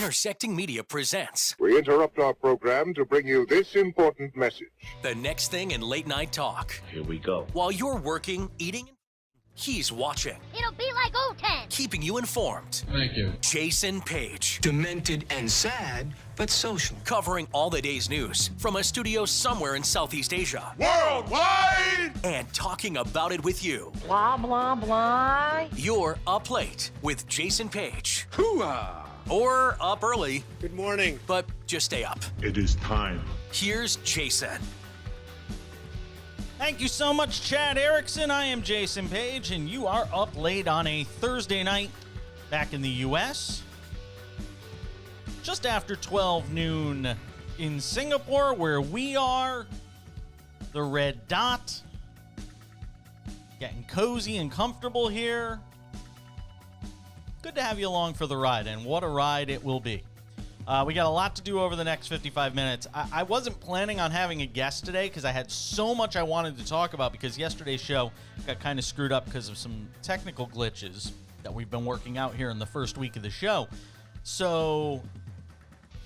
Intersecting Media presents We interrupt our program to bring you this important message. The Next Thing in Late Night Talk. Here we go. While you're working, eating, he's watching. It'll be like O10. Keeping you informed. Thank you. Jason Page. Demented and sad, but social. Covering all the day's news from a studio somewhere in Southeast Asia. Worldwide! And talking about it with you. Blah, blah, blah. You're Up Late with Jason Page. Hoo-ah! Or up early. Good morning. But just stay up. It is time. Here's Jason. Thank you so much, Chad Erickson. I am Jason Page, and you are up late on a Thursday night back in the U.S. Just after 12 noon in Singapore, where we are. The red dot. Getting cozy and comfortable here. Good to have you along for the ride, and what a ride it will be. We got a lot to do over the next 55 minutes. I wasn't planning on having a guest today because I had so much I wanted to talk about because yesterday's show got kind of screwed up because of some technical glitches that we've been working out here in the first week of the show. So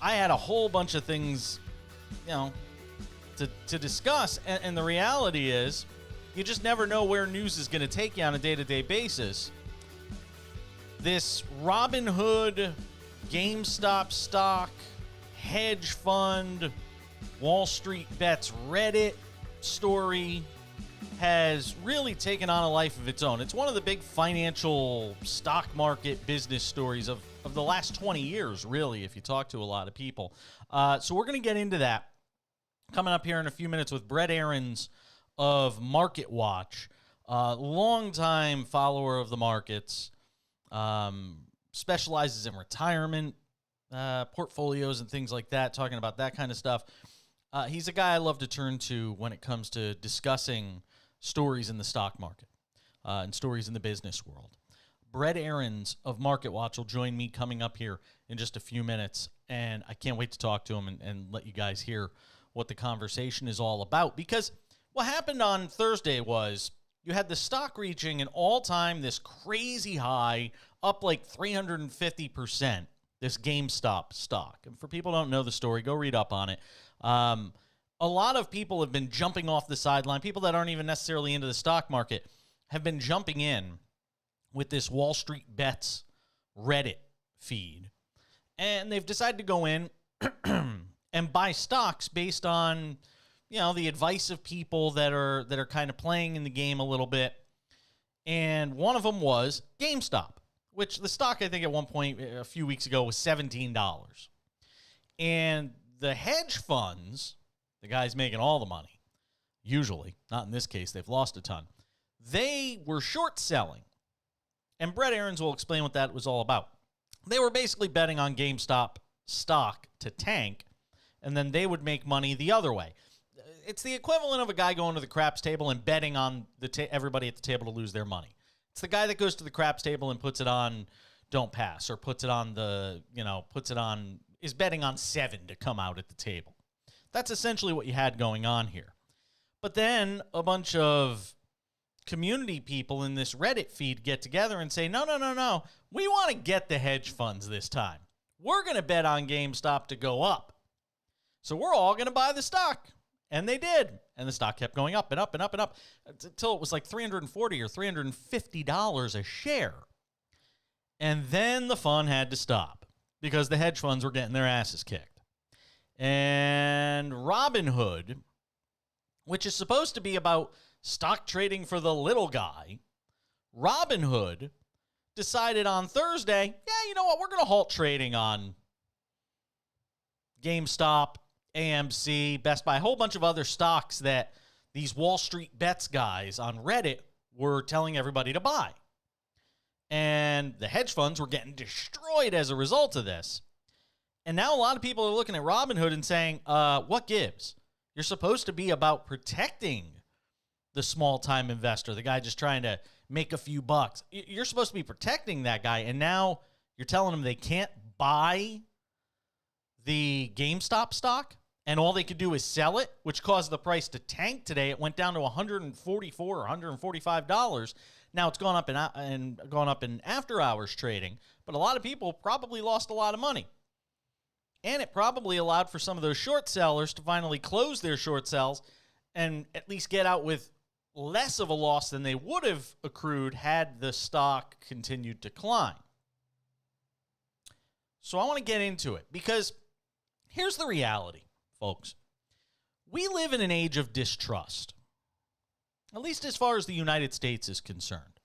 I had a whole bunch of things, to discuss, and the reality is you just never know where news is going to take you on a day-to-day basis. This Robinhood, Gamestop stock, hedge fund, Wall Street Bets Reddit story has really taken on a life of its own. It's one of the big financial stock market business stories of the last 20 years, really, if you talk to a lot of people. So we're going to get into that coming up here in a few minutes with Brett Arends of Marketwatch, longtime follower of the markets. Specializes in retirement portfolios and things like that, talking about that kind of stuff. He's a guy I love to turn to when it comes to discussing stories in the stock market and stories in the business world. Brett Arends of Marketwatch will join me coming up here in just a few minutes, and I can't wait to talk to him and let you guys hear what the conversation is all about. Because what happened on Thursday was you had the stock reaching an all-time, this crazy high, up like 350%, this GameStop stock. And for people who don't know the story, go read up on it. A lot of people have been jumping off the sideline. People that aren't even necessarily into the stock market have been jumping in with this Wall Street Bets Reddit feed. And they've decided to go in and buy stocks based on the advice of people that are kind of playing in the game a little bit. And one of them was GameStop, which the stock, I think at one point a few weeks ago, was $17. And the hedge funds, the guys making all the money, usually, not in this case, they've lost a ton, they were short selling. And Brett Arends will explain what that was all about. They were basically betting on GameStop stock to tank, and then they would make money the other way. It's the equivalent of a guy going to the craps table and betting on everybody at the table to lose their money. It's the guy that goes to the craps table and puts it on don't pass, or puts it on is betting on 7 to come out at the table. That's essentially what you had going on here. But then a bunch of community people in this Reddit feed get together and say, no. We want to get the hedge funds this time. We're going to bet on GameStop to go up. So we're all going to buy the stock. And they did. And the stock kept going up and up and up and up until it was like $340 or $350 a share. And then the fun had to stop because the hedge funds were getting their asses kicked. And Robinhood, which is supposed to be about stock trading for the little guy, Robinhood decided on Thursday, you know what, we're going to halt trading on GameStop, AMC, Best Buy, a whole bunch of other stocks that these Wall Street Bets guys on Reddit were telling everybody to buy. And the hedge funds were getting destroyed as a result of this. And now a lot of people are looking at Robinhood and saying, what gives? You're supposed to be about protecting the small-time investor, the guy just trying to make a few bucks. You're supposed to be protecting that guy, and now you're telling them they can't buy the GameStop stock, and all they could do is sell it, which caused the price to tank today. It went down to $144 or $145. Now it's gone up in after hours trading, but a lot of people probably lost a lot of money. And it probably allowed for some of those short sellers to finally close their short sells and at least get out with less of a loss than they would have accrued had the stock continued to climb. So I want to get into it because here's the reality, folks. We live in an age of distrust, at least as far as the United States is concerned.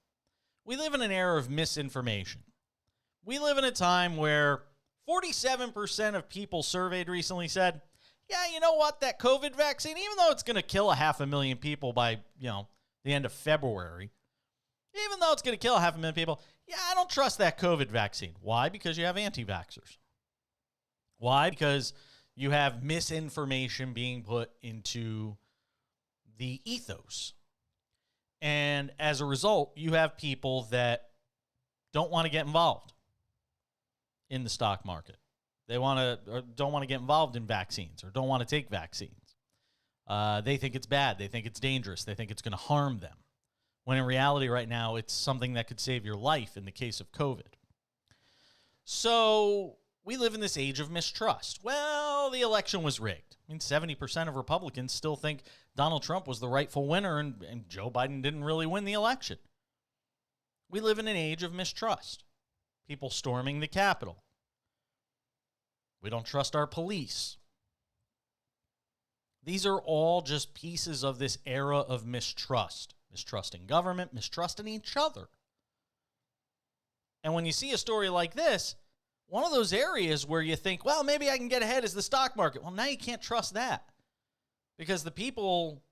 We live in an era of misinformation. We live in a time where 47% of people surveyed recently said, yeah, you know what, that COVID vaccine, even though it's going to kill 500,000 people by, the end of February, even though it's going to kill 500,000 people, yeah, I don't trust that COVID vaccine. Why? Because you have anti-vaxxers. Why? Because you have misinformation being put into the ethos. And as a result, you have people that don't want to get involved in the stock market. They don't want to get involved in vaccines or don't want to take vaccines. They think it's bad. They think it's dangerous. They think it's going to harm them. When in reality right now, it's something that could save your life in the case of COVID. So we live in this age of mistrust. Well, the election was rigged. 70% of Republicans still think Donald Trump was the rightful winner and Joe Biden didn't really win the election. We live in an age of mistrust. People storming the Capitol. We don't trust our police. These are all just pieces of this era of mistrust. Mistrust in government, mistrust in each other. And when you see a story like this, one of those areas where you think, well, maybe I can get ahead is the stock market. Well, now you can't trust that because the people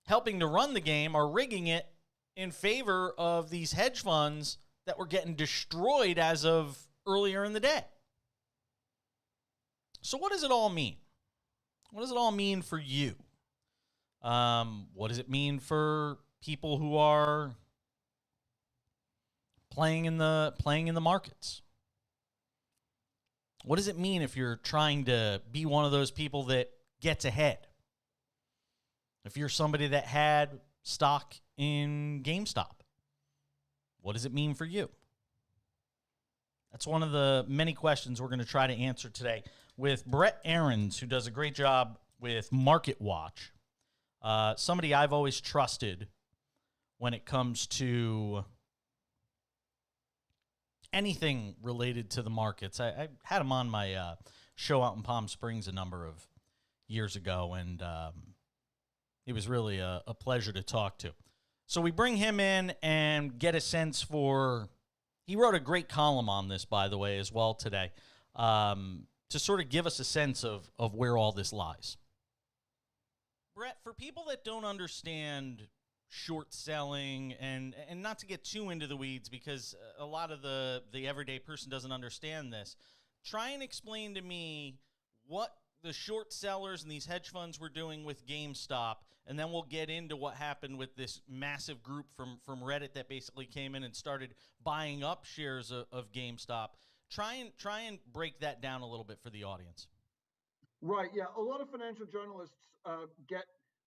helping to run the game are rigging it in favor of these hedge funds that were getting destroyed as of earlier in the day. So what does it all mean? What does it all mean for you? What does it mean for people who are playing in the markets? What does it mean if you're trying to be one of those people that gets ahead? If you're somebody that had stock in Gamestop, what does it mean for you? That's one of the many questions we're going to try to answer today with Brett Arends, who does a great job with Marketwatch. Somebody I've always trusted when it comes to anything related to the markets. I had him on my show out in Palm Springs a number of years ago, and he was really a pleasure to talk to. So we bring him in and get a sense for, he wrote a great column on this, by the way, as well today, to sort of give us a sense of where all this lies. Brett, for people that don't understand short selling, and not to get too into the weeds because a lot of the everyday person doesn't understand this, try and explain to me what the short sellers and these hedge funds were doing with GameStop, and then we'll get into what happened with this massive group from Reddit that basically came in and started buying up shares of GameStop. Try and break that down a little bit for the audience. Right, yeah. A lot of financial journalists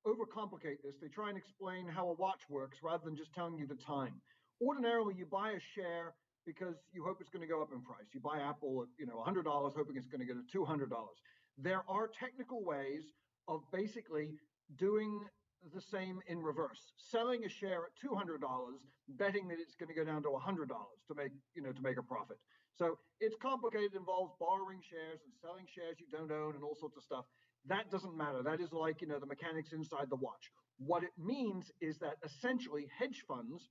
overcomplicate this. They try and explain how a watch works rather than just telling you the time. Ordinarily, you buy a share because you hope it's going to go up in price. You buy Apple at $100, hoping it's going to go to $200. There are technical ways of basically doing the same in reverse. Selling a share at $200, betting that it's going to go down to $100 to make a profit. So it's complicated. It involves borrowing shares and selling shares you don't own and all sorts of stuff. That doesn't matter. That is like, the mechanics inside the watch. What it means is that essentially hedge funds,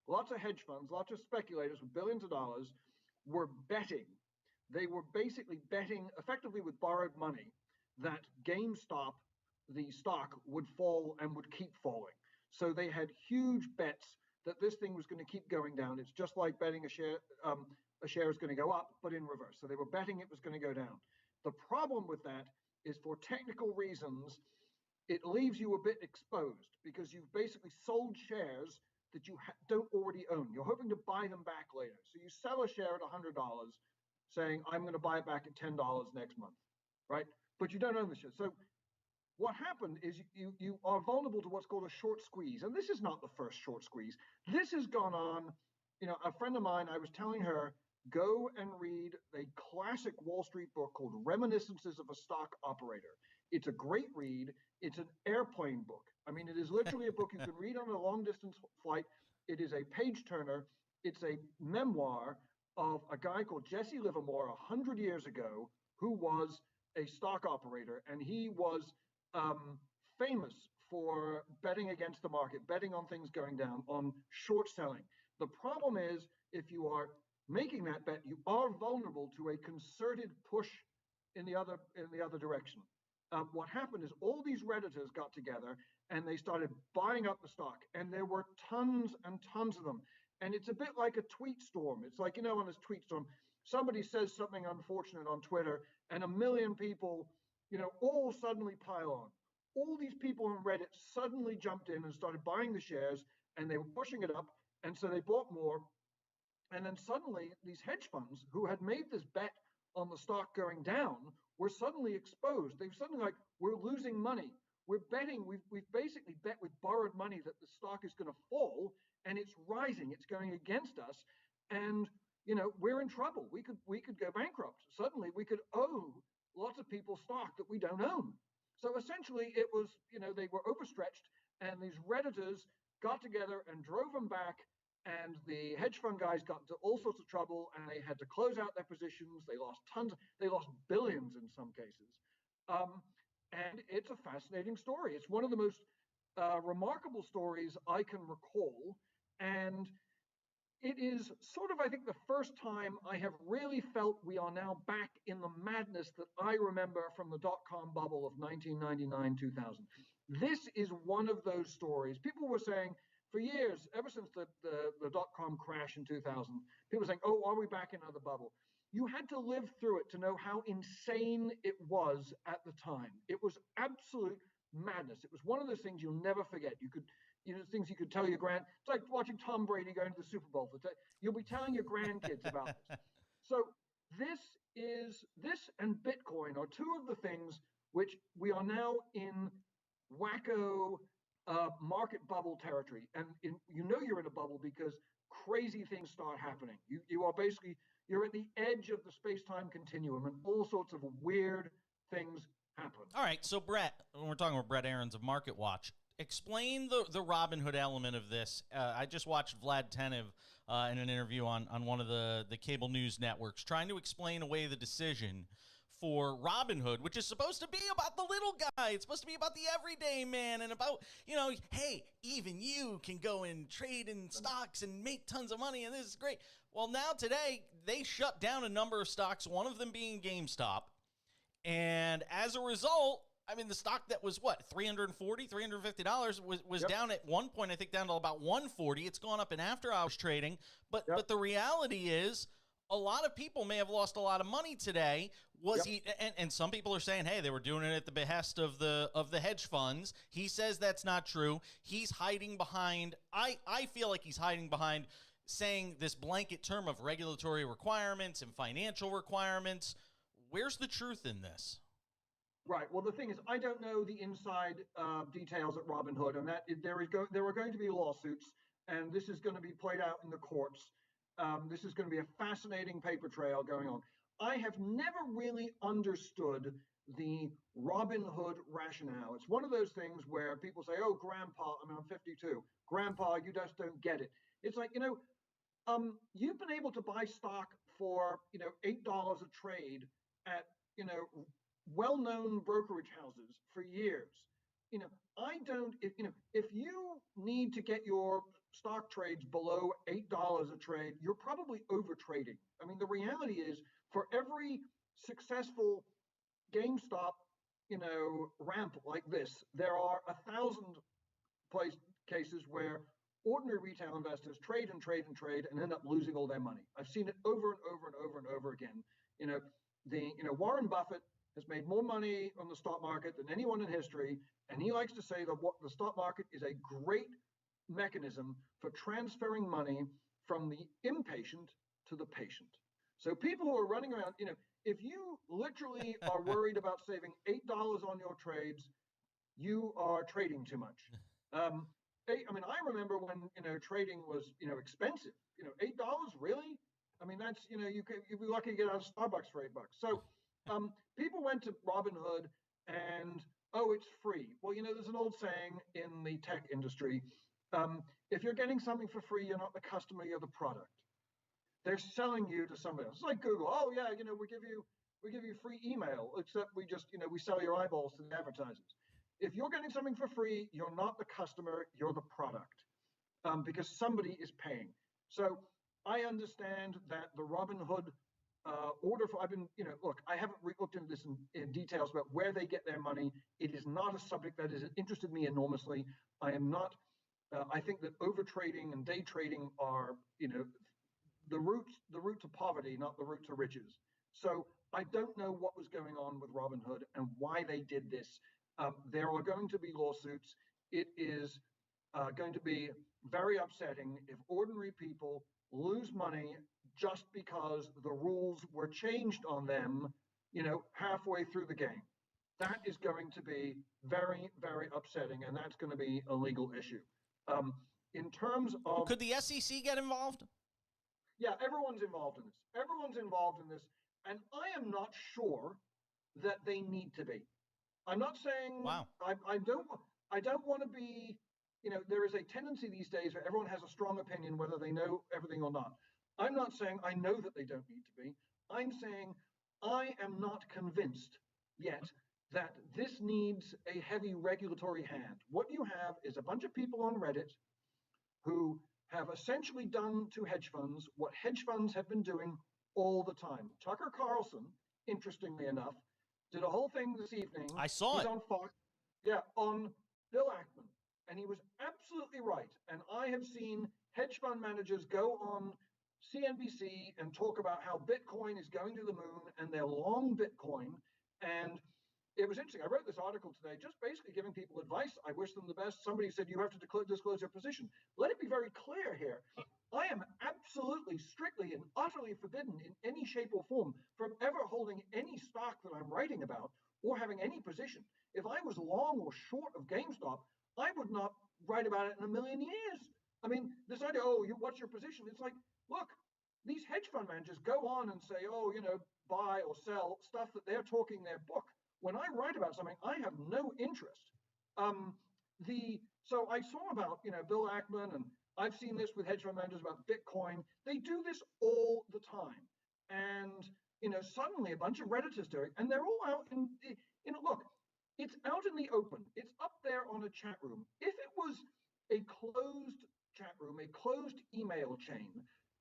lots of hedge funds, lots of speculators with billions of dollars were betting. They were basically betting effectively with borrowed money that GameStop, the stock, would fall and would keep falling. So they had huge bets that this thing was going to keep going down. It's just like betting a share is going to go up, but in reverse. So they were betting it was going to go down. The problem with that is, for technical reasons, it leaves you a bit exposed because you've basically sold shares that you don't already own. You're hoping to buy them back later. So you sell a share at $100 saying, I'm going to buy it back at $10 next month, right? But you don't own the share. So what happened is you are vulnerable to what's called a short squeeze. And this is not the first short squeeze. This has gone on. A friend of mine, I was telling her go and read a classic Wall Street book called Reminiscences of a Stock Operator. It's a great read. It's an airplane book. I mean, it is literally a book you can read on a long distance flight. It is a page turner. It's a memoir of a guy called Jesse Livermore 100 years ago who was a stock operator, and he was famous for betting against the market, betting on things going down, on short selling. The problem is, if you are making that bet, you are vulnerable to a concerted push in the other direction. What happened is all these Redditors got together and they started buying up the stock, and there were tons and tons of them. And it's a bit like a tweet storm. It's like, on this tweet storm, somebody says something unfortunate on Twitter, and a million people, all suddenly pile on. All these people on Reddit suddenly jumped in and started buying the shares, and they were pushing it up, and so they bought more. And then suddenly, these hedge funds who had made this bet on the stock going down were suddenly exposed. They've suddenly like, we're losing money. We're betting, we've basically bet with borrowed money that the stock is going to fall, and it's rising. It's going against us, and we're in trouble. We could go bankrupt. Suddenly, we could owe lots of people stock that we don't own. So essentially, it was they were overstretched, and these Redditors got together and drove them back. And the hedge fund guys got into all sorts of trouble, and they had to close out their positions. They lost tons. They lost billions in some cases. And it's a fascinating story. It's one of the most remarkable stories I can recall. And it is sort of, I think, the first time I have really felt we are now back in the madness that I remember from the dot-com bubble of 1999, 2000. This is one of those stories. People were saying, for years, ever since the dot-com crash in 2000, people were saying, oh, are we back in another bubble? You had to live through it to know how insane it was at the time. It was absolute madness. It was one of those things you'll never forget. Things you could tell your it's like watching Tom Brady going to the Super Bowl. You'll be telling your grandkids about this. So this and Bitcoin are two of the things which we are now in wacko market bubble territory. And you're in a bubble because crazy things start happening. You're at the edge of the space-time continuum, and all sorts of weird things happen. All right, so Brett, we're talking with Brett Arends of Marketwatch. Explain the Robinhood element of this. I just watched Vlad Tenev in an interview on one of the cable news networks trying to explain away the decision for Robinhood, which is supposed to be about the little guy. It's supposed to be about the everyday man and about, hey, even you can go and trade in stocks and make tons of money, and this is great. Well, now today, they shut down a number of stocks, one of them being Gamestop. And as a result, I mean, the stock that was, $340, $350 was Yep. down at one point, I think, down to about $140. It's gone up in after-hours trading. But Yep. but the reality is, a lot of people may have lost a lot of money today. And some people are saying, hey, they were doing it at the behest of the hedge funds. He says that's not true. He's hiding behind, I feel like he's hiding behind saying this blanket term of regulatory requirements and financial requirements. Where's the truth in this? Right. Well, the thing is, I don't know the inside details at Robinhood, and that there are going to be lawsuits, and this is going to be played out in the courts. This is going to be a fascinating paper trail going on. I have never really understood the Robinhood rationale. It's one of those things where people say, oh, Grandpa, I'm 52. Grandpa, you just don't get it. It's like, you've been able to buy stock for, $8 a trade at, well-known brokerage houses for years. If you need to get your stock trades below $8 a trade, you're probably over trading. I mean, the reality is, for every successful GameStop, ramp like this, there are 1,000 cases where ordinary retail investors trade and trade and trade and end up losing all their money. I've seen it over and over and over and over again. Warren Buffett has made more money on the stock market than anyone in history, and he likes to say that the stock market is a great mechanism for transferring money from the impatient to the patient. So people who are running around, if you literally are worried about saving $8 on your trades, you are trading too much. I remember when trading was expensive. $8 really? I mean, that's, you'd be lucky to get out of Starbucks for $8. So people went to Robinhood and, oh, it's free. Well, there's an old saying in the tech industry, if you're getting something for free, you're not the customer, you're the product. They're selling you to somebody else. It's like Google. Oh yeah, we give you free email, except we just, we sell your eyeballs to the advertisers. If you're getting something for free, you're not the customer, you're the product, because somebody is paying. So I understand that the Robinhood order for, look, I haven't looked into this in details about where they get their money. It is not a subject that has interested me enormously. I am not, I think that overtrading and day trading are, the route to poverty, not the route to riches. So I don't know what was going on with Robinhood and why they did this. There are going to be lawsuits. It is going to be very upsetting if ordinary people lose money just because the rules were changed on them, halfway through the game. That is going to be very, very upsetting, and that's going to be a legal issue. In terms of... Could the SEC get involved? Yeah, everyone's involved in this. Everyone's involved in this, and I am not sure that they need to be. I'm not saying... Wow. I don't want to be... there is a tendency these days where everyone has a strong opinion whether they know everything or not. I'm not saying I know that they don't need to be. I'm saying I am not convinced yet that this needs a heavy regulatory hand. What you have is a bunch of people on Reddit who have essentially done to hedge funds what hedge funds have been doing all the time. Tucker Carlson, interestingly enough, did a whole thing this evening. I saw it. On Fox. Yeah, on Bill Ackman. And he was absolutely right. And I have seen hedge fund managers go on CNBC and talk about how Bitcoin is going to the moon and they're long Bitcoin. And it was interesting. I wrote this article today just basically giving people advice. I wish them the best. Somebody said you have to disclose your position. Let it be very clear here. I am absolutely, strictly, and utterly forbidden in any shape or form from ever holding any stock that I'm writing about or having any position. If I was long or short of GameStop, I would not write about it in a million years. I mean, this idea, what's your position? It's like, look, these hedge fund managers go on and say, buy or sell stuff that they're talking their book. When I write about something, I have no interest. So I saw about, Bill Ackman, and I've seen this with hedge fund managers about Bitcoin. They do this all the time. And, suddenly a bunch of Redditors do it, and they're all out in, look, it's out in the open. It's up there on a chat room. If it was a closed chat room, a closed email chain,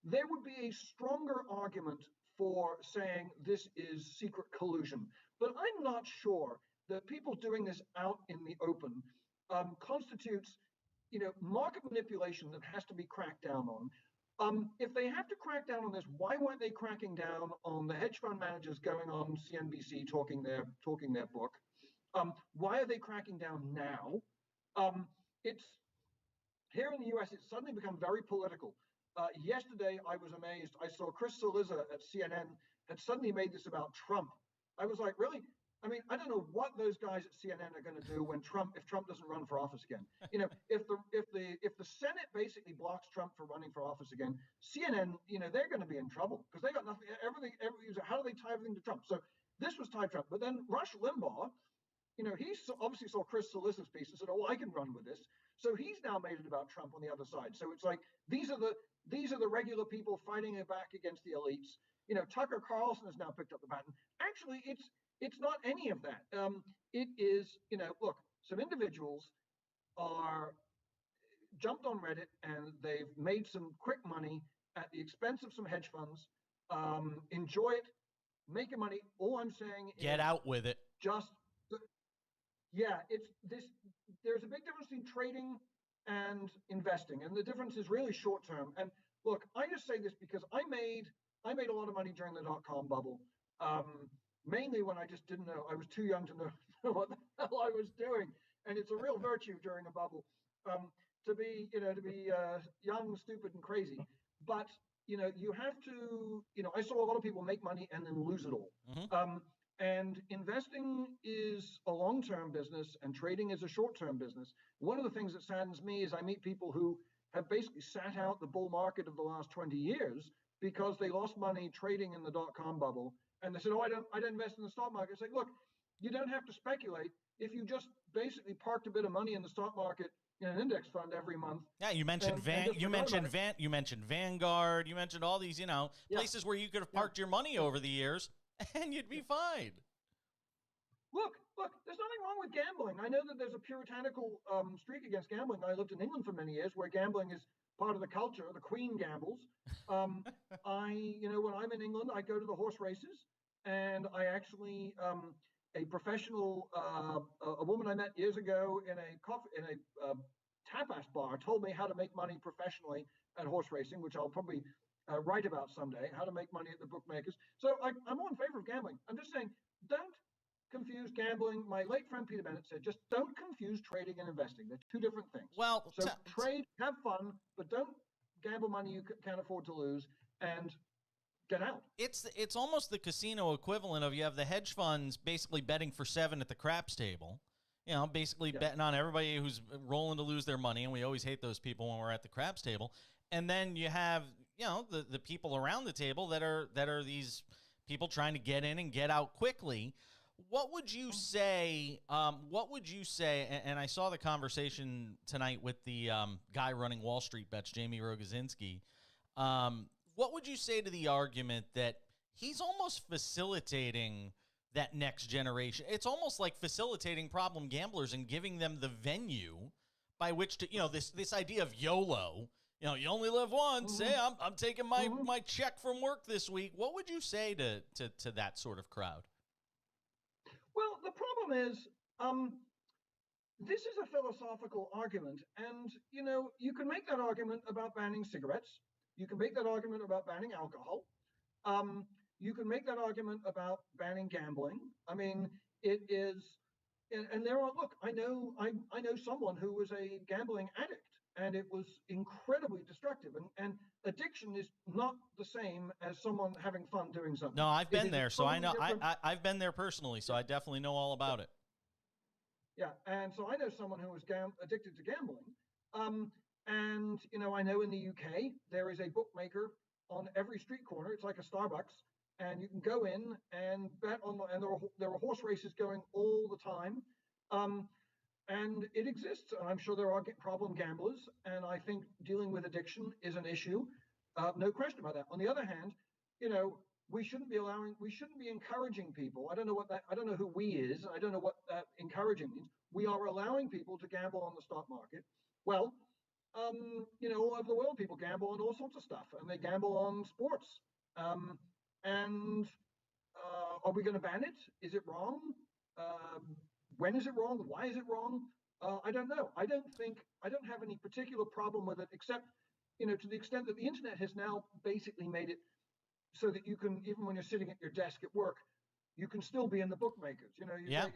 there would be a stronger argument for saying this is secret collusion. But I'm not sure that people doing this out in the open constitutes, market manipulation that has to be cracked down on. If they have to crack down on this, why weren't they cracking down on the hedge fund managers going on CNBC talking their book? Why are they cracking down now? It's here in the U.S. It's suddenly become very political. Yesterday, I was amazed. I saw Chris Cillizza at CNN had suddenly made this about Trump. I was like, really? I mean, I don't know what those guys at CNN are going to do when if Trump doesn't run for office again. If the Senate basically blocks Trump from running for office again, CNN, they're going to be in trouble because they got nothing. How do they tie everything to Trump? So this was tied to Trump. But then Rush Limbaugh, he obviously saw Chris Cillizza's piece and said, "Oh, I can run with this." So he's now made it about Trump on the other side. So it's like these are the regular people fighting back against the elites. Tucker Carlson has now picked up the baton. Actually, it's not any of that. It is, look, some individuals are jumped on Reddit and they've made some quick money at the expense of some hedge funds. Enjoy it, making money. All I'm saying is get out with it. There's a big difference between trading and investing, and the difference is really short term. And look, I just say this because I made a lot of money during the .com bubble. Mainly when I just didn't know. I was too young to know what the hell I was doing. And it's a real virtue during a bubble to be young, stupid, and crazy. But you have to. I saw a lot of people make money and then lose it all. Mm-hmm. And investing is a long-term business and trading is a short-term business. One of the things that saddens me is I meet people who have basically sat out the bull market of the last 20 years because they lost money trading in the dot-com bubble. And they said, oh, I don't invest in the stock market. It's like, look, you don't have to speculate. If you just basically parked a bit of money in the stock market in an index fund every month. Yeah, you mentioned you mentioned Vanguard, you mentioned all these, places where you could have parked your money over the years and you'd be fine. Look, there's nothing wrong with gambling. I know that there's a puritanical streak against gambling. I lived in England for many years where gambling is part of the culture. The Queen gambles. When I'm in England, I go to the horse races, and I actually, a professional, a woman I met years ago in a tapas bar told me how to make money professionally at horse racing, which I'll probably write about someday, how to make money at the bookmakers. So I'm all in favor of gambling. I'm just saying, don't confuse gambling. My late friend Peter Bennett said, just don't confuse trading and investing. They're two different things. Well, so trade, have fun, but don't gamble money you can't afford to lose, and get out. It's almost the casino equivalent of, you have the hedge funds basically betting for 7 at the craps table, basically betting on everybody who's rolling to lose their money, and we always hate those people when we're at the craps table. And then you have, the people around the table that are these people trying to get in and get out quickly. What would you say? And I saw the conversation tonight with the guy running Wall Street Bets, Jamie Rogozinski. What would you say to the argument that he's almost facilitating that next generation? It's almost like facilitating problem gamblers and giving them the venue by which to, this idea of YOLO. You only live once. Hey, I'm taking my check from work this week. What would you say to that sort of crowd? Well, the problem is, this is a philosophical argument, and you can make that argument about banning cigarettes. You can make that argument about banning alcohol. You can make that argument about banning gambling. I mean, it is, and there are. Look, I know someone who was a gambling addict, and it was incredibly destructive. And addiction is not the same as someone having fun doing something. No, I've been there, so I know. I've been there personally, so I definitely know all about it. Yeah, and so I know someone who was addicted to gambling. And I know in the UK there is a bookmaker on every street corner. It's like a Starbucks, and you can go in and bet on. And there are horse races going all the time. And it exists, and I'm sure there are problem gamblers, and I think dealing with addiction is an issue, no question about that. On the other hand, we shouldn't be encouraging people. I don't know who we is, I don't know what that encouraging means. We are allowing people to gamble on the stock market. Well, all over the world, people gamble on all sorts of stuff, and they gamble on sports. And are we going to ban it? Is it wrong? When is it wrong? Why is it wrong? I don't know. I don't have any particular problem with it, except, to the extent that the internet has now basically made it so that you can, even when you're sitting at your desk at work, you can still be in the bookmakers.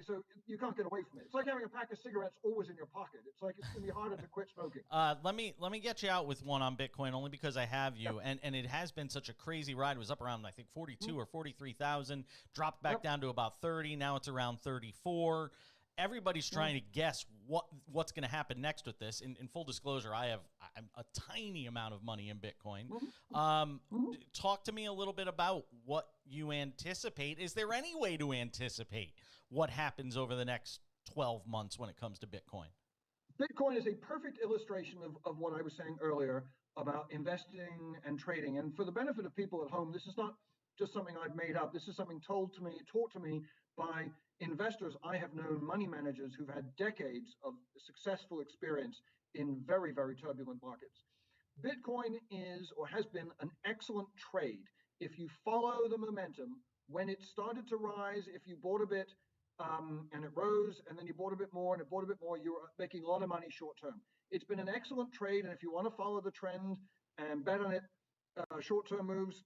So you can't get away from it. It's like having a pack of cigarettes always in your pocket. It's like it's going to be harder to quit smoking. Let me get you out with one on Bitcoin, only because I have you, and it has been such a crazy ride. It was up around, I think, 42 or 43,000, dropped back down to about 30. Now it's around 34. Everybody's trying to guess what's going to happen next with this. In full disclosure, I'm a tiny amount of money in Bitcoin. Talk to me a little bit about what you anticipate. Is there any way to anticipate what happens over the next 12 months when it comes to Bitcoin? Bitcoin is a perfect illustration of what I was saying earlier about investing and trading. And for the benefit of people at home, this is not just something I've made up. This is something taught to me by investors. I have known money managers who've had decades of successful experience in very, very turbulent markets. Bitcoin is, or has been, an excellent trade. If you follow the momentum, when it started to rise, if you bought a bit and it rose, and then you bought a bit more and it bought a bit more, you were making a lot of money short term. It's been an excellent trade, and if you want to follow the trend and bet on it, short-term moves,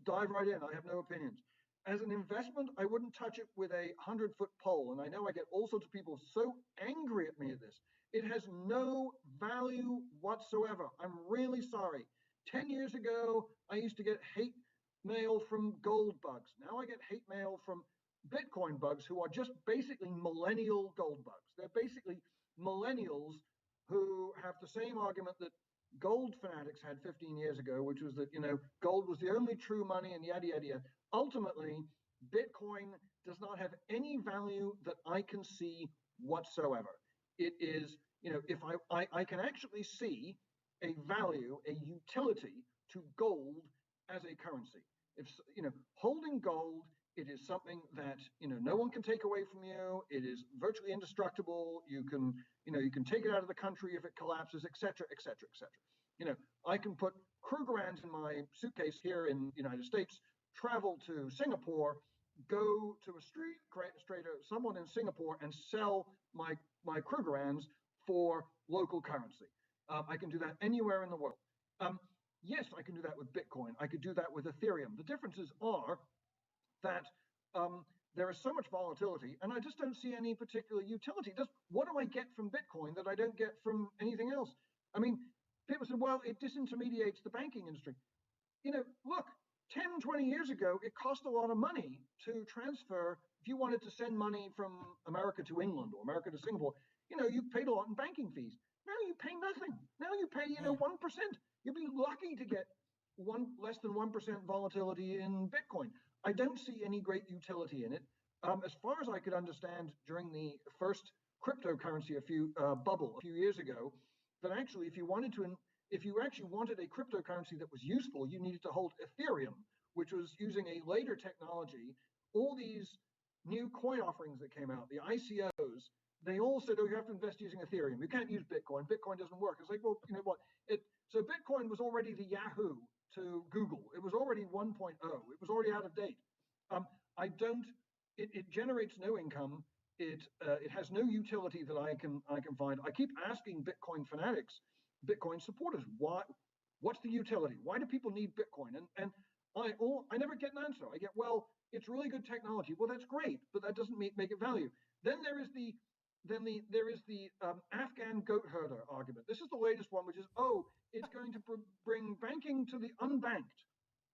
dive right in. I have no opinions. As an investment, I wouldn't touch it with a 100-foot pole. And I know I get all sorts of people so angry at me at this. It has no value whatsoever. I'm really sorry. 10 years ago, I used to get hate mail from gold bugs. Now I get hate mail from Bitcoin bugs, who are just basically millennial gold bugs. They're basically millennials who have the same argument that gold fanatics had 15 years ago, which was that, gold was the only true money and yada, yada, yada. Ultimately, Bitcoin does not have any value that I can see whatsoever. It is, if I can actually see a value, a utility to gold as a currency. If, holding gold, it is something that, no one can take away from you. It is virtually indestructible. You can take it out of the country if it collapses, et cetera, et cetera, et cetera. I can put Krugerrands in my suitcase here in the United States, travel to Singapore, go to a street trader, someone in Singapore, and sell my Krugerrands for local currency. I can do that anywhere in the world. Yes, I can do that with Bitcoin. I could do that with Ethereum. The differences are that there is so much volatility, and I just don't see any particular utility. What do I get from Bitcoin that I don't get from anything else? I mean, people say, well, it disintermediates the banking industry. Look, 10, 20 years ago, it cost a lot of money to transfer. If you wanted to send money from America to England or America to Singapore, you paid a lot in banking fees. Now you pay nothing. Now you pay, 1%. You'd be lucky to get less than 1% volatility in Bitcoin. I don't see any great utility in it. As far as I could understand, during the first cryptocurrency bubble a few years ago, that actually, if you actually wanted a cryptocurrency that was useful, you needed to hold Ethereum, which was using a later technology. All these new coin offerings that came out, the ICOs, they all said, oh, you have to invest using Ethereum. You can't use Bitcoin. Bitcoin doesn't work. It's like, well, you know what? So Bitcoin was already the Yahoo to Google. It was already 1.0. It was already out of date. It generates no income. It has no utility that I can find. I keep asking Bitcoin fanatics, Bitcoin supporters, what's the utility? Why do people need Bitcoin? And I never get an answer. I get, well, it's really good technology. Well, that's great, but that doesn't make it value. Then there is the Afghan goat herder argument. This is the latest one, which is, oh, it's going to bring banking to the unbanked.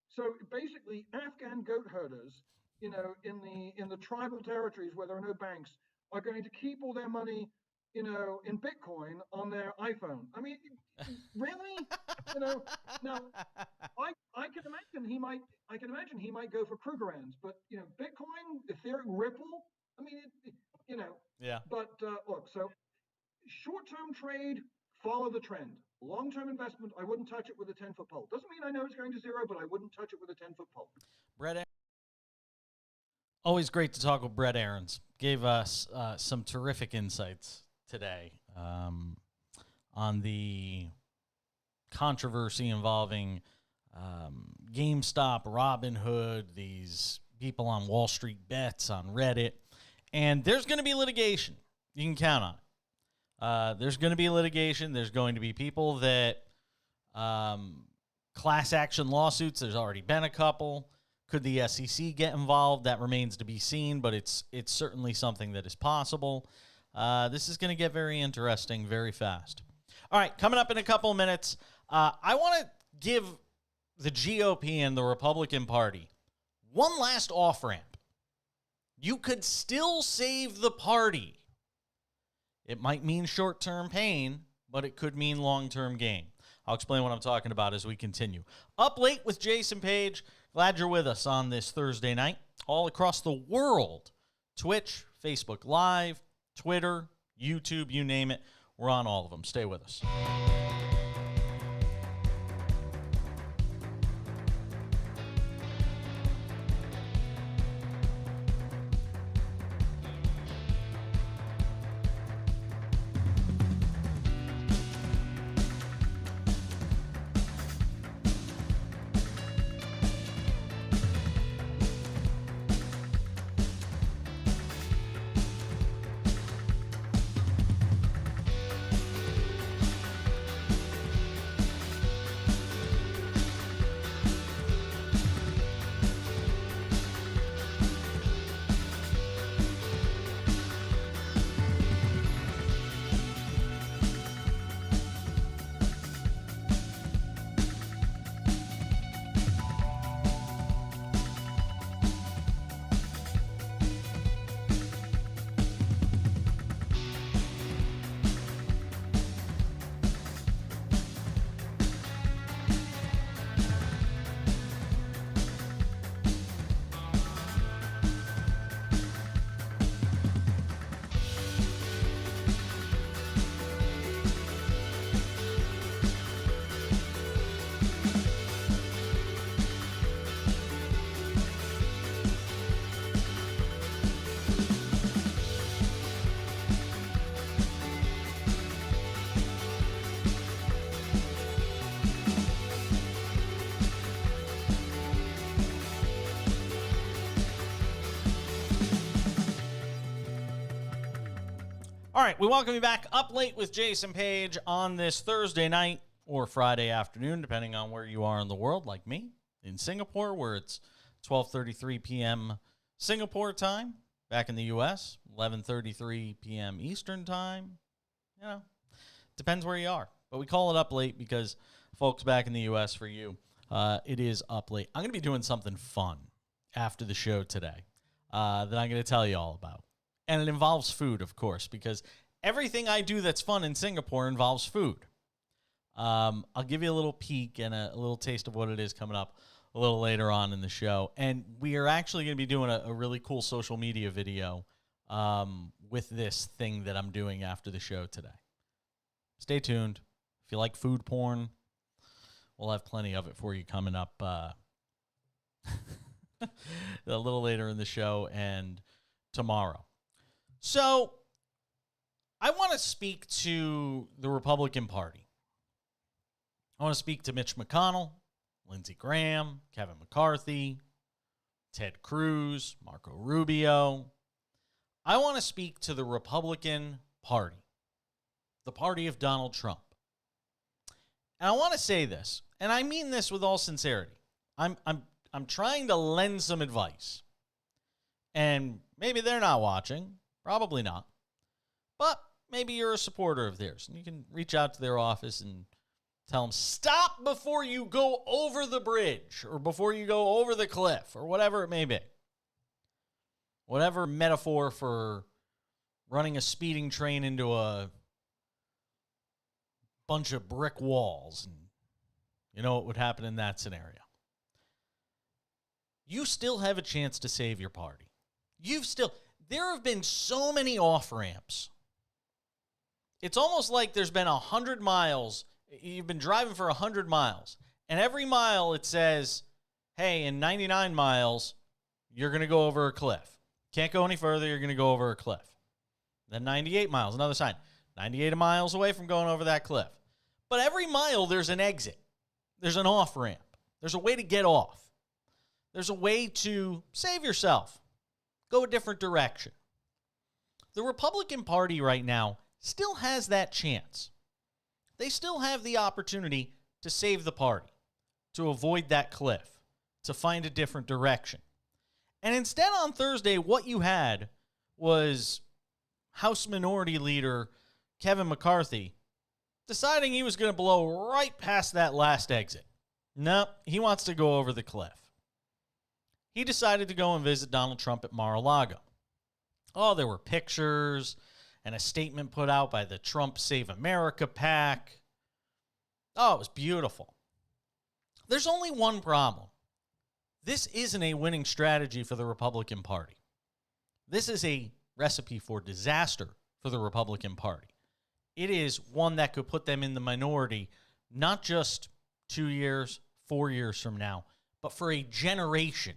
So basically, Afghan goat herders, in the tribal territories where there are no banks, are going to keep all their money, in Bitcoin on their iPhone. I mean, really? Now I can imagine he might go for Krugerrands, but Bitcoin, Ethereum, Ripple. I mean, Yeah. But look, so short-term trade, follow the trend. Long-term investment, I wouldn't touch it with a 10-foot pole. Doesn't mean I know it's going to zero, but I wouldn't touch it with a 10-foot pole. Brett, always great to talk with Brett Arends. Gave us some terrific insights today on the controversy involving GameStop, Robinhood, these people on Wall Street bets on Reddit. And there's going to be litigation. You can count on it. There's going to be litigation. There's going to be people that class action lawsuits. There's already been a couple. Could the SEC get involved? That remains to be seen, but it's certainly something that is possible. This is going to get very interesting very fast. All right, coming up in a couple of minutes, I want to give the GOP and the Republican Party one last off-ramp. You could still save the party. It might mean short-term pain, but it could mean long-term gain. I'll explain what I'm talking about as we continue. Up Late with Jason Page. Glad you're with us on this Thursday night. All across the world. Twitch, Facebook Live, Twitter, YouTube, you name it. We're on all of them. Stay with us. All right, we welcome you back Up Late with Jason Page on this Thursday night or Friday afternoon, depending on where you are in the world, like me, in Singapore, where it's 12:33 p.m. Singapore time. Back in the U.S., 11:33 p.m. Eastern time. You know, depends where you are. But we call it Up Late because, folks back in the U.S., for you, it is Up Late. I'm going to be doing something fun after the show today that I'm going to tell you all about. And it involves food, of course, because everything I do that's fun in Singapore involves food. I'll give you a little peek and a little taste of what it is coming up a little later on in the show. And we are actually going to be doing a really cool social media video with this thing that I'm doing after the show today. Stay tuned. If you like food porn, we'll have plenty of it for you coming up a little later in the show and tomorrow. So I want to speak to the Republican Party. I want to speak to Mitch McConnell, Lindsey Graham, Kevin McCarthy, Ted Cruz, Marco Rubio. I want to speak to the Republican Party, the party of Donald Trump. And I want to say this, and I mean this with all sincerity. I'm trying to lend some advice. And maybe they're not watching, probably not. But maybe you're a supporter of theirs, and you can reach out to their office and tell them, stop before you go over the bridge or before you go over the cliff or whatever it may be. Whatever metaphor for running a speeding train into a bunch of brick walls. And you know what would happen in that scenario. You still have a chance to save your party. There have been so many off-ramps. It's almost like there's been 100 miles. You've been driving for 100 miles, and every mile it says, hey, in 99 miles, you're going to go over a cliff. Can't go any further, you're going to go over a cliff. Then 98 miles, another sign. 98 miles away from going over that cliff. But every mile, there's an exit. There's an off-ramp. There's a way to get off. There's a way to save yourself. Go a different direction. The Republican Party right now still has that chance. They still have the opportunity to save the party, to avoid that cliff, to find a different direction. And instead on Thursday, what you had was House Minority Leader Kevin McCarthy deciding he was going to blow right past that last exit. No, he wants to go over the cliff. He decided to go and visit Donald Trump at Mar-a-Lago. Oh, there were pictures and a statement put out by the Trump Save America PAC. Oh, it was beautiful. There's only one problem. This isn't a winning strategy for the Republican Party. This is a recipe for disaster for the Republican Party. It is one that could put them in the minority, not just 2 years, 4 years from now, but for a generation.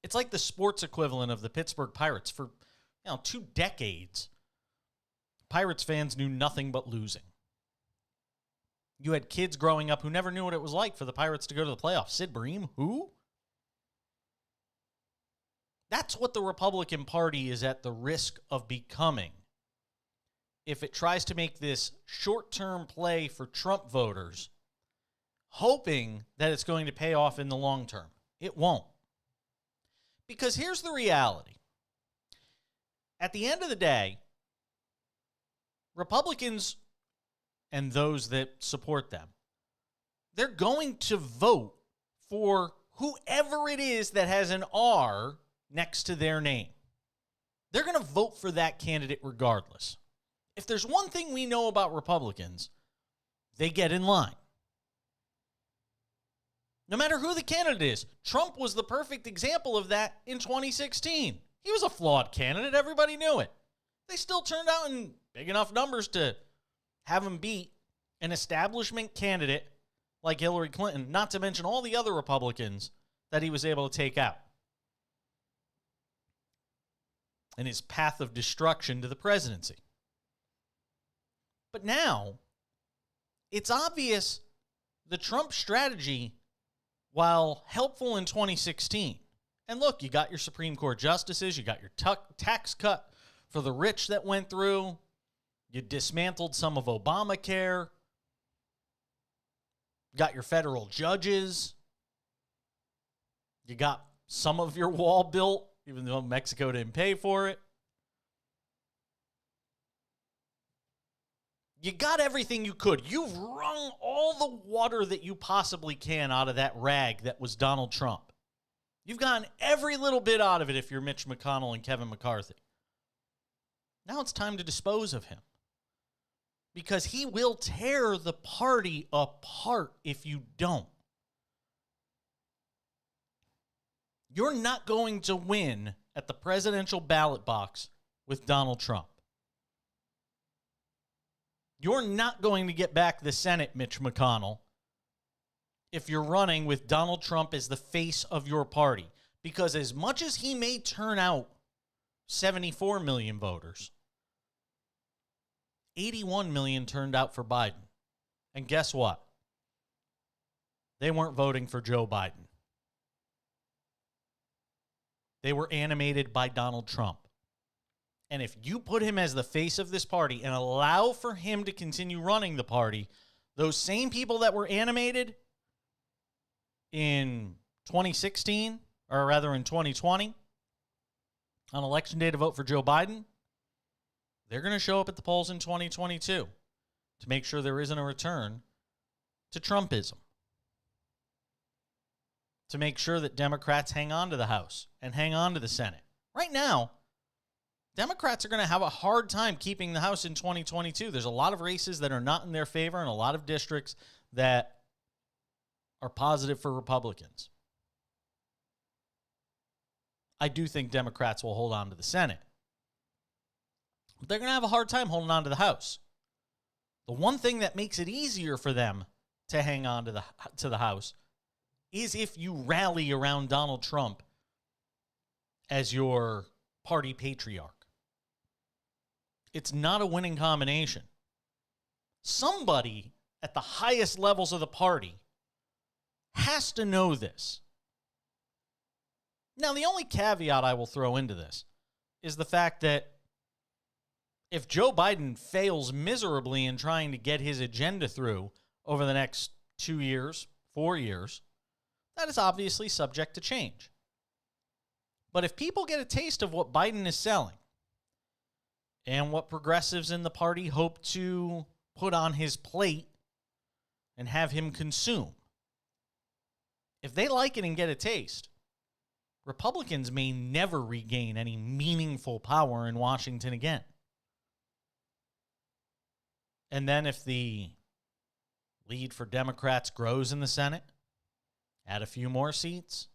It's like the sports equivalent of the Pittsburgh Pirates. For 2 decades, Pirates fans knew nothing but losing. You had kids growing up who never knew what it was like for the Pirates to go to the playoffs. Sid Bream, who? That's what the Republican Party is at the risk of becoming if it tries to make this short-term play for Trump voters, hoping that it's going to pay off in the long term. It won't. Because here's the reality. At the end of the day, Republicans and those that support them, they're going to vote for whoever it is that has an R next to their name. They're going to vote for that candidate regardless. If there's one thing we know about Republicans, they get in line. No matter who the candidate is, Trump was the perfect example of that in 2016. He was a flawed candidate. Everybody knew it. They still turned out in big enough numbers to have him beat an establishment candidate like Hillary Clinton, not to mention all the other Republicans that he was able to take out in his path of destruction to the presidency. But now, it's obvious the Trump strategy, while helpful in 2016, and look, you got your Supreme Court justices, you got your tax cut for the rich that went through. You dismantled some of Obamacare. Got your federal judges. You got some of your wall built, even though Mexico didn't pay for it. You got everything you could. You've wrung all the water that you possibly can out of that rag that was Donald Trump. You've gotten every little bit out of it if you're Mitch McConnell and Kevin McCarthy. Now it's time to dispose of him. Because he will tear the party apart if you don't. You're not going to win at the presidential ballot box with Donald Trump. You're not going to get back the Senate, Mitch McConnell, if you're running with Donald Trump as the face of your party. Because as much as he may turn out 74 million voters, 81 million turned out for Biden. And guess what? They weren't voting for Joe Biden. They were animated by Donald Trump. And if you put him as the face of this party and allow for him to continue running the party, those same people that were animated in 2016, or rather in 2020, on election day to vote for Joe Biden, they're going to show up at the polls in 2022 to make sure there isn't a return to Trumpism. To make sure that Democrats hang on to the House and hang on to the Senate. Right now, Democrats are going to have a hard time keeping the House in 2022. There's a lot of races that are not in their favor and a lot of districts that are positive for Republicans. I do think Democrats will hold on to the Senate. But they're going to have a hard time holding on to the House. The one thing that makes it easier for them to hang on to the House is if you rally around Donald Trump as your party patriarch. It's not a winning combination. Somebody at the highest levels of the party has to know this. Now, the only caveat I will throw into this is the fact that if Joe Biden fails miserably in trying to get his agenda through over the next 2 years, 4 years, that is obviously subject to change. But if people get a taste of what Biden is selling and what progressives in the party hope to put on his plate and have him consume, if they like it and get a taste, Republicans may never regain any meaningful power in Washington again. And then if the lead for Democrats grows in the Senate, add a few more seats,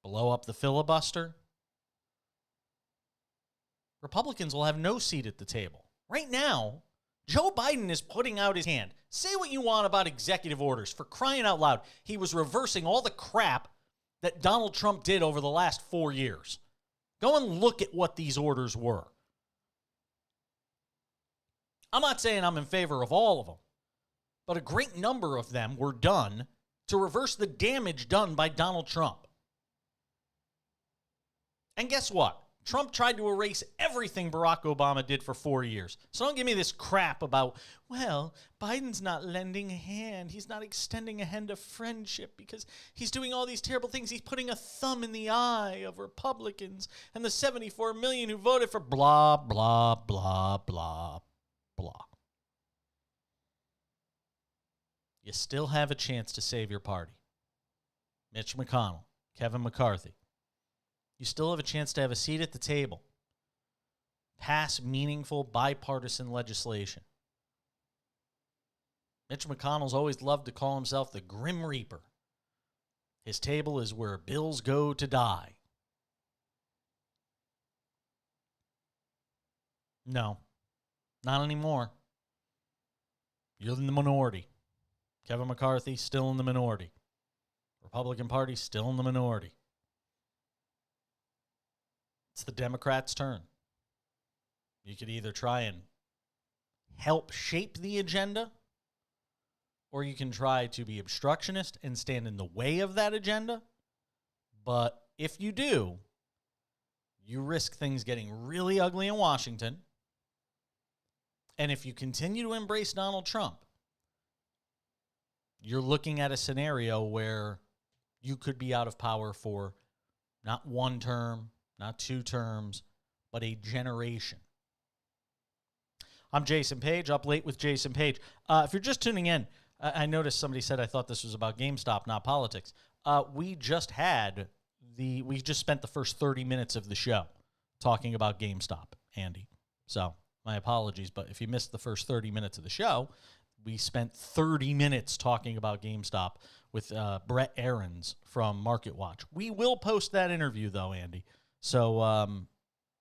blow up the filibuster, Republicans will have no seat at the table. Right now, Joe Biden is putting out his hand. Say what you want about executive orders. For crying out loud, he was reversing all the crap that Donald Trump did over the last 4 years. Go and look at what these orders were. I'm not saying I'm in favor of all of them, but a great number of them were done to reverse the damage done by Donald Trump. And guess what? Trump tried to erase everything Barack Obama did for 4 years. So don't give me this crap about, well, Biden's not lending a hand. He's not extending a hand of friendship because he's doing all these terrible things. He's putting a thumb in the eye of Republicans and the 74 million who voted for blah, blah, blah, blah, blah. You still have a chance to save your party. Mitch McConnell, Kevin McCarthy. You still have a chance to have a seat at the table. Pass meaningful bipartisan legislation. Mitch McConnell's always loved to call himself the Grim Reaper. His table is where bills go to die. No, not anymore. You're in the minority. Kevin McCarthy, still in the minority. Republican Party, still in the minority. It's the Democrats' turn. You could either try and help shape the agenda, or you can try to be obstructionist and stand in the way of that agenda. But if you do, you risk things getting really ugly in Washington. And if you continue to embrace Donald Trump, you're looking at a scenario where you could be out of power for not one term, not 2 terms, but a generation. I'm Jason Page, up late with Jason Page. If you're just tuning in, I noticed somebody said I thought this was about GameStop, not politics. We just spent the first 30 minutes of the show talking about GameStop, Andy. So my apologies, but if you missed the first 30 minutes of the show, we spent 30 minutes talking about GameStop with Brett Arends from Marketwatch. We will post that interview, though, Andy. So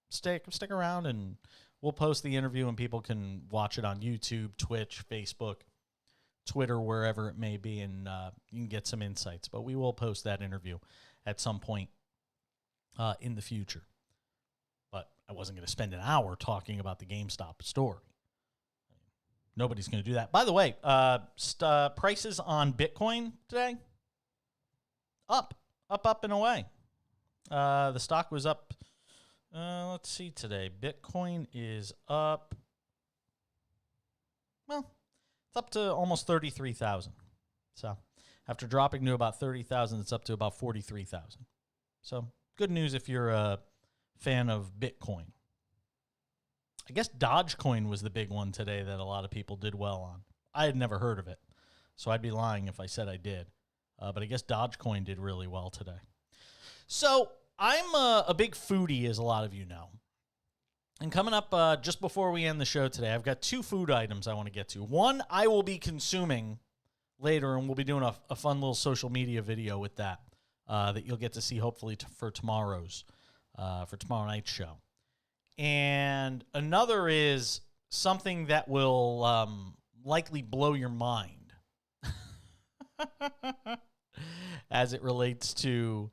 stick around, and we'll post the interview, and people can watch it on YouTube, Twitch, Facebook, Twitter, wherever it may be, and you can get some insights. But we will post that interview at some point in the future. But I wasn't going to spend an hour talking about the GameStop story. Nobody's going to do that. By the way, prices on Bitcoin today, up and away. The stock was up. Let's see today. Bitcoin is up. Well, it's up to almost 33,000. So after dropping to about 30,000, it's up to about 43,000. So good news if you're a fan of Bitcoin. I guess Dogecoin was the big one today that a lot of people did well on. I had never heard of it, so I'd be lying if I said I did. But I guess Dogecoin did really well today. So I'm a big foodie, as a lot of you know. And coming up just before we end the show today, I've got 2 food items I want to get to. One I will be consuming later, and we'll be doing a fun little social media video with that you'll get to see hopefully for tomorrow night's show. And another is something that will likely blow your mind as it relates to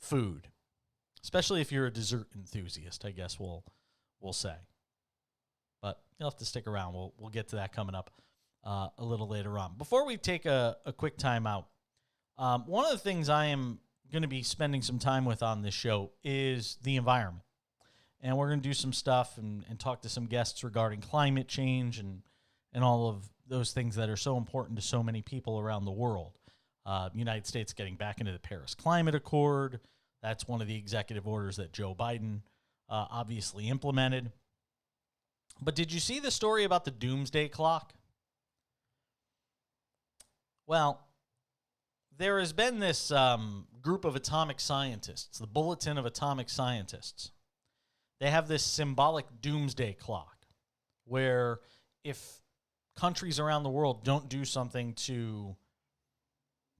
food, especially if you're a dessert enthusiast, I guess we'll say. But you'll have to stick around. We'll get to that coming up a little later on. Before we take a quick time out, one of the things I am going to be spending some time with on this show is the environment. And we're going to do some stuff and talk to some guests regarding climate change and all of those things that are so important to so many people around the world. United States getting back into the Paris Climate Accord. That's one of the executive orders that Joe Biden obviously implemented. But did you see the story about the doomsday clock? Well, there has been this group of atomic scientists, the Bulletin of Atomic Scientists. They have this symbolic doomsday clock where if countries around the world don't do something to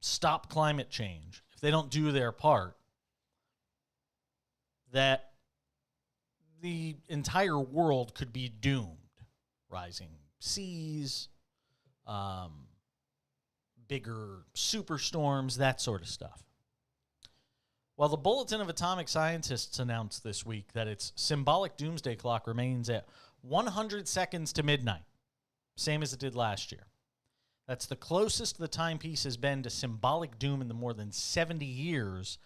stop climate change, if they don't do their part, that the entire world could be doomed. Rising seas, bigger superstorms, that sort of stuff. Well, the Bulletin of Atomic Scientists announced this week that its symbolic doomsday clock remains at 100 seconds to midnight, same as it did last year. That's the closest the timepiece has been to symbolic doom in the more than 70 years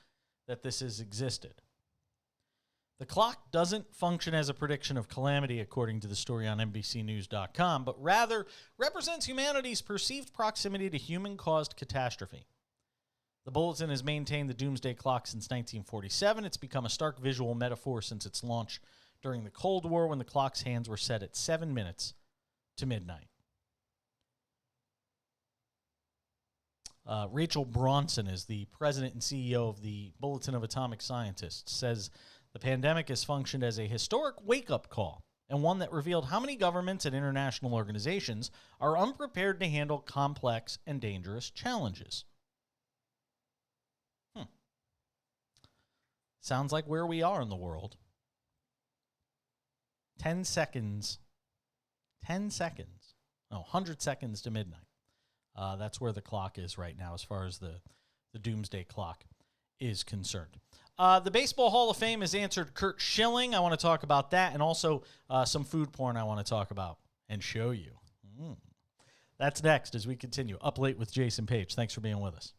that this has existed. The clock doesn't function as a prediction of calamity, according to the story on NBCNews.com, but rather represents humanity's perceived proximity to human-caused catastrophe. The Bulletin has maintained the doomsday clock since 1947. It's become a stark visual metaphor since its launch during the Cold War, when the clock's hands were set at 7 minutes to midnight. Rachel Bronson is the president and CEO of the Bulletin of Atomic Scientists, says the pandemic has functioned as a historic wake-up call, and one that revealed how many governments and international organizations are unprepared to handle complex and dangerous challenges. Sounds like where we are in the world. 10 seconds. 10 seconds. No, 100 seconds to midnight. That's where the clock is right now as far as the doomsday clock is concerned. The Baseball Hall of Fame has answered Curt Schilling. I want to talk about that, and also some food porn I want to talk about and show you. That's next as we continue. Up Late with Jason Page. Thanks for being with us.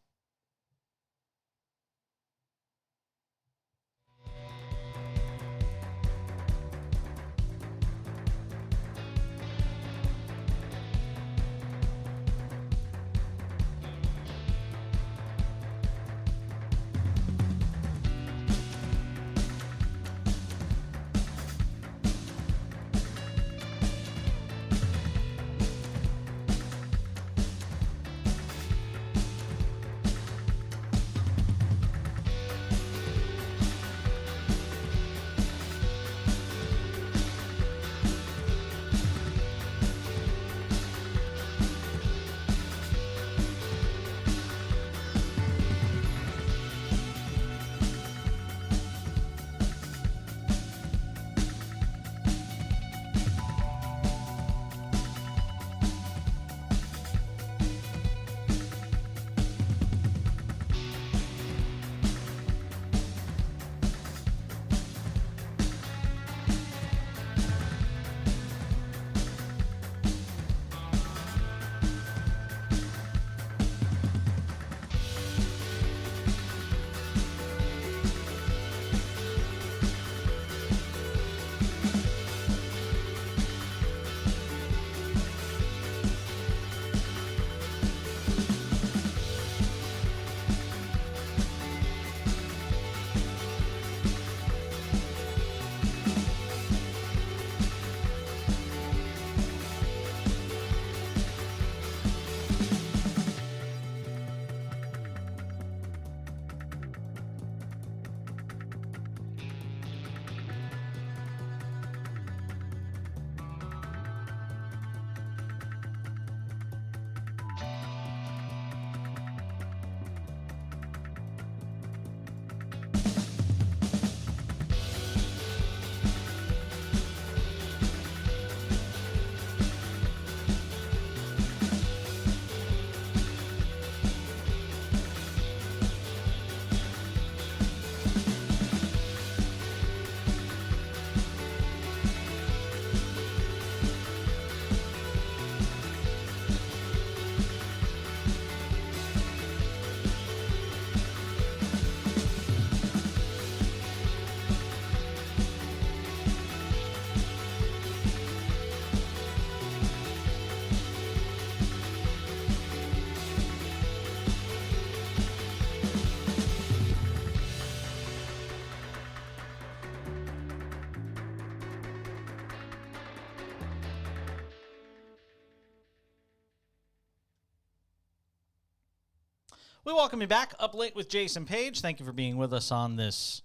We welcome you back. Up Late with Jason Page. Thank you for being with us on this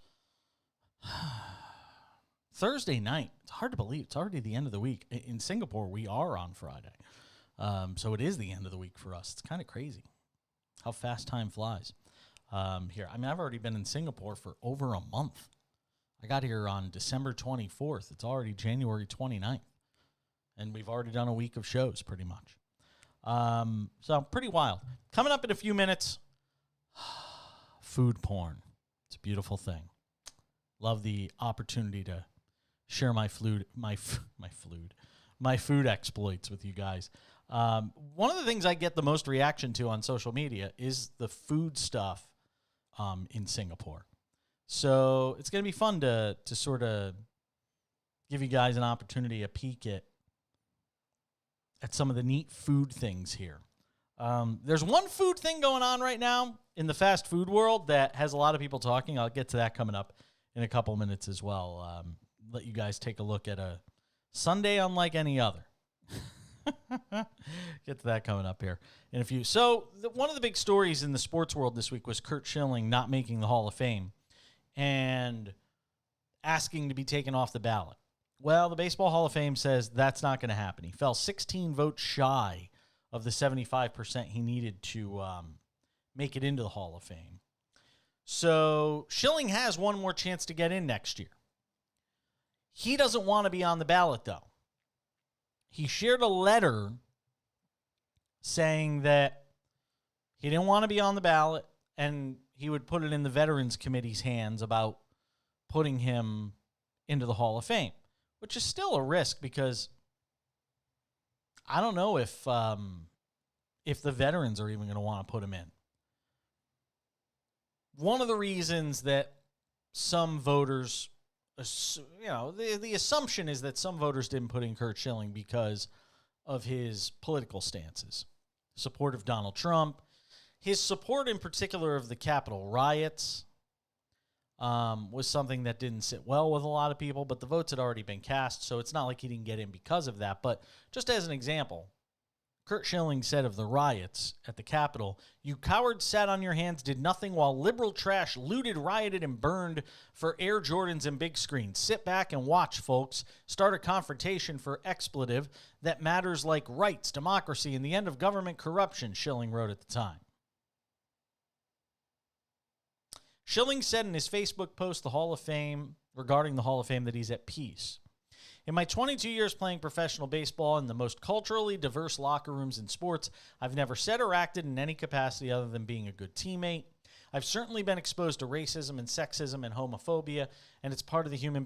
Thursday night. It's hard to believe. It's already the end of the week. In Singapore, we are on Friday. So it is the end of the week for us. It's kind of crazy how fast time flies here. I mean, I've already been in Singapore for over a month. I got here on December 24th. It's already January 29th. And we've already done a week of shows pretty much. So pretty wild. Coming up in a few minutes, food porn. It's a beautiful thing. Love the opportunity to share my food exploits with you guys. One of the things I get the most reaction to on social media is the food stuff in Singapore. So it's going to be fun to sort of give you guys an opportunity, a peek at some of the neat food things here. There's one food thing going on right now in the fast food world that has a lot of people talking. I'll get to that coming up in a couple minutes as well. Let you guys take a look at a Sunday unlike any other. Get to that coming up here in a few. So one of the big stories in the sports world this week was Curt Schilling not making the Hall of Fame and asking to be taken off the ballot. Well, the Baseball Hall of Fame says that's not going to happen. He fell 16 votes shy of the 75% he needed to make it into the Hall of Fame. So Schilling has one more chance to get in next year. He doesn't want to be on the ballot, though. He shared a letter saying that he didn't want to be on the ballot and he would put it in the Veterans Committee's hands about putting him into the Hall of Fame, which is still a risk because I don't know if the veterans are even going to want to put him in. One of the reasons that some voters, the assumption is that some voters didn't put in Curt Schilling because of his political stances. Support of Donald Trump, his support in particular of the Capitol riots was something that didn't sit well with a lot of people, but the votes had already been cast, so it's not like he didn't get in because of that. But just as an example, Curt Schilling said of the riots at the Capitol, "You cowards sat on your hands, did nothing while liberal trash looted, rioted, and burned for Air Jordans and big screens. Sit back and watch, folks. Start a confrontation for expletive that matters like rights, democracy, and the end of government corruption," Schilling wrote at the time. Schilling said in his Facebook post regarding the Hall of Fame that he's at peace. "In my 22 years playing professional baseball in the most culturally diverse locker rooms in sports, I've never said or acted in any capacity other than being a good teammate. I've certainly been exposed to racism and sexism and homophobia, and it's part of who human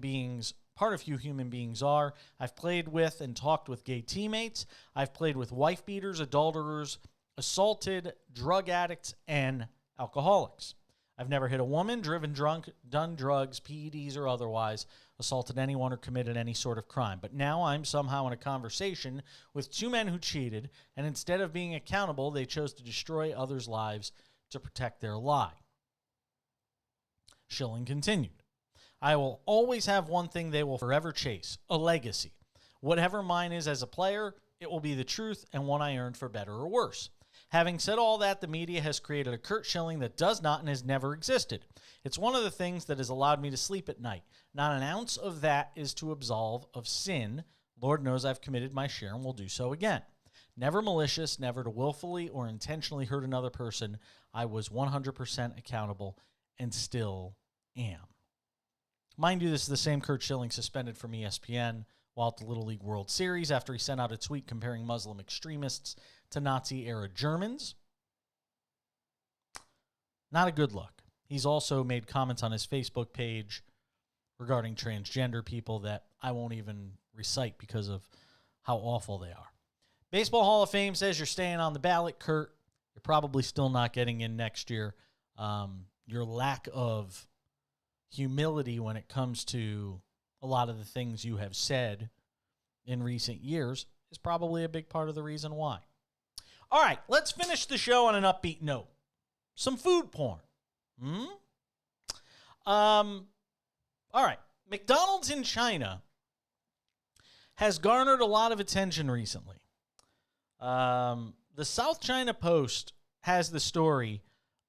beings are. I've played with and talked with gay teammates. I've played with wife beaters, adulterers, assaulted, drug addicts, and alcoholics. I've never hit a woman, driven drunk, done drugs, PEDs or otherwise, assaulted anyone or committed any sort of crime. But now I'm somehow in a conversation with two men who cheated, and instead of being accountable, they chose to destroy others' lives to protect their lie." Schilling continued, "I will always have one thing they will forever chase, a legacy. Whatever mine is as a player, it will be the truth and one I earned for better or worse. Having said all that, the media has created a Curt Schilling that does not and has never existed. It's one of the things that has allowed me to sleep at night. Not an ounce of that is to absolve of sin. Lord knows I've committed my share and will do so again. Never malicious, never to willfully or intentionally hurt another person. I was 100% accountable and still am." Mind you, this is the same Curt Schilling suspended from ESPN while at the Little League World Series after he sent out a tweet comparing Muslim extremists to Nazi-era Germans. Not a good look. He's also made comments on his Facebook page regarding transgender people that I won't even recite because of how awful they are. Baseball Hall of Fame says you're staying on the ballot, Curt. You're probably still not getting in next year. Your lack of humility when it comes to a lot of the things you have said in recent years is probably a big part of the reason why. All right, let's finish the show on an upbeat note. Some food porn. All right, McDonald's in China has garnered a lot of attention recently. The South China Post has the story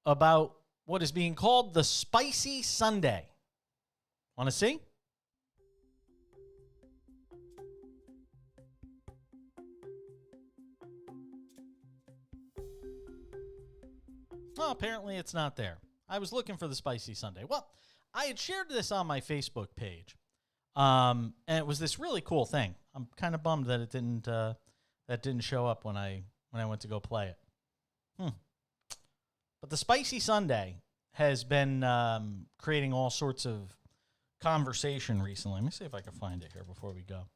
about what is being called the Spicy Sundae. Want to see? Well, apparently it's not there. I was looking for the Spicy Sundae. Well, I had shared this on my Facebook page, and it was this really cool thing. I'm kind of bummed that it didn't show up when I went to go play it. But the Spicy Sundae has been creating all sorts of conversation recently. Let me see if I can find it here before we go.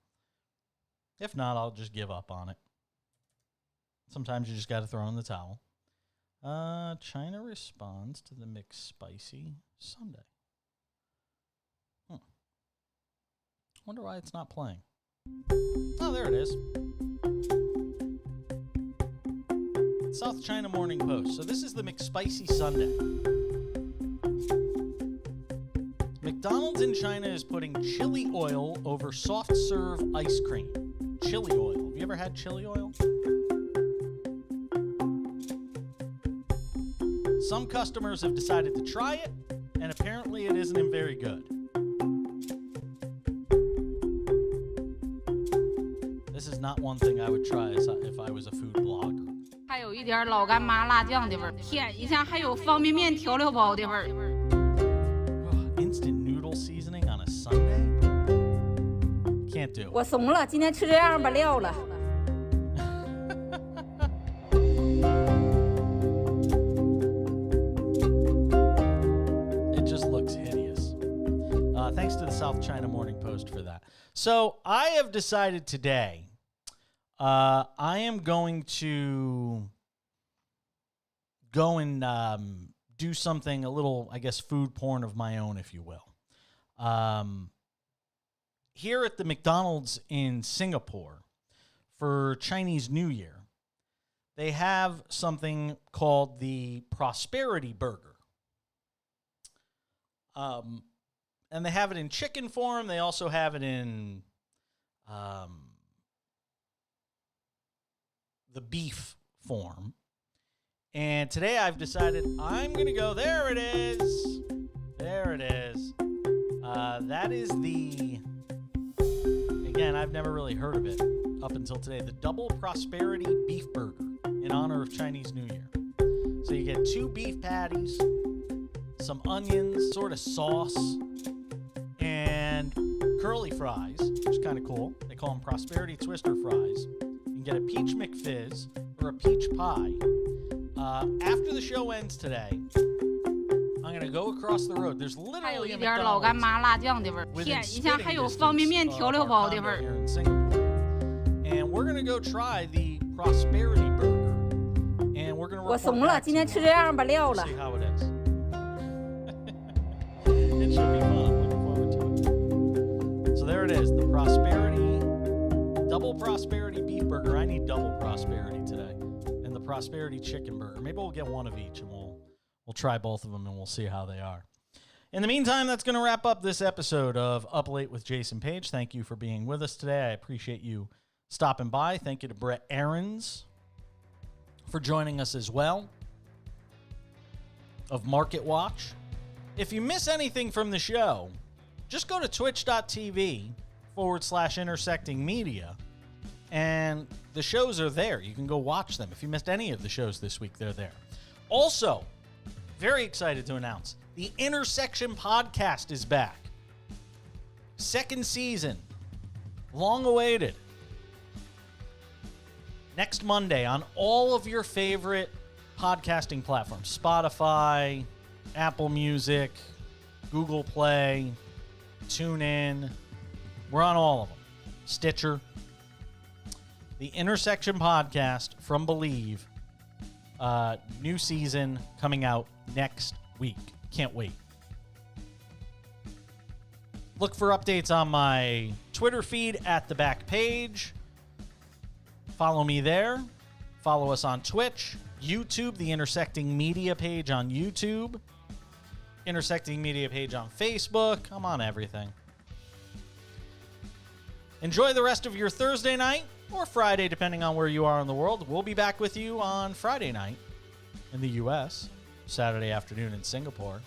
If not, I'll just give up on it. Sometimes you just got to throw in the towel. China responds to the McSpicy Sundae. Wonder why it's not playing. Oh, there it is. South China Morning Post. So this is the McSpicy Sundae. McDonald's in China is putting chili oil over soft serve ice cream. Chili oil. Have you ever had chili oil? Some customers have decided to try it, and apparently it isn't very good. This is not one thing I would try if I was a food blogger. 还有一点老干妈辣酱的味儿，舔一下还有方便面调料包的味儿。Instant noodle seasoning on a Sunday? Can't do it. 我怂了，今天吃这样吧料了。It just looks hideous. Thanks to the South China Morning Post for that. So I have decided today I am going to go and do something a little, I guess, food porn of my own, if you will. Here at the McDonald's in Singapore for Chinese New Year, they have something called the Prosperity Burger. And they have it in chicken form. They also have it in the beef form. And today I've decided I'm going to go. There it is. There it is. That is the, again, I've never really heard of it up until today, the Double Prosperity Beef Burger in honor of Chinese New Year. So you get 2 beef patties, some onions, sort of sauce, and curly fries, which is kind of cool. They call them Prosperity Twister fries. You can get a peach McFizz or a peach pie. After the show ends today, I'm going to go across the road. There's 还有 literally 一 a 点老干 McDonald's 妈辣酱的味儿， within 舔一下还 spitting 有方便 distance 面 of 调料 our 包的味 condo 儿。 here in Singapore. And we're going to go try the Prosperity Burger. And we're going to 我 report 怂了， back 今 to 天 you 吃 on 这 it. 样吧料 We'll 了。 see how it is. It should be fun. I'm looking forward to it. So there it is, the Prosperity, Double Prosperity Beef Burger. I need Double Prosperity today. And the Prosperity Chicken Burger. Maybe we'll get one of each and we'll try both of them and we'll see how they are. In the meantime, that's going to wrap up this episode of Up Late with Jason Page. Thank you for being with us today. I appreciate you stopping by. Thank you to Brett Arends for joining us as well of Marketwatch. If you miss anything from the show, just go to twitch.tv/intersecting media, and the shows are there. You can go watch them. If you missed any of the shows this week, they're there. Also, very excited to announce the Intersection podcast is back. Second season, long awaited. Next Monday on all of your favorite podcasting platforms, Spotify, Apple Music, Google Play, TuneIn. We're on all of them. Stitcher. The Intersection podcast from Believe. New season coming out next week. Can't wait. Look for updates on my Twitter feed at the back page. Follow me there. Follow us on Twitch, YouTube, the Intersecting Media page on YouTube, Intersecting Media page on Facebook. I'm on everything. Enjoy the rest of your Thursday night or Friday, depending on where you are in the world. We'll be back with you on Friday night in the U.S. Saturday afternoon in Singapore.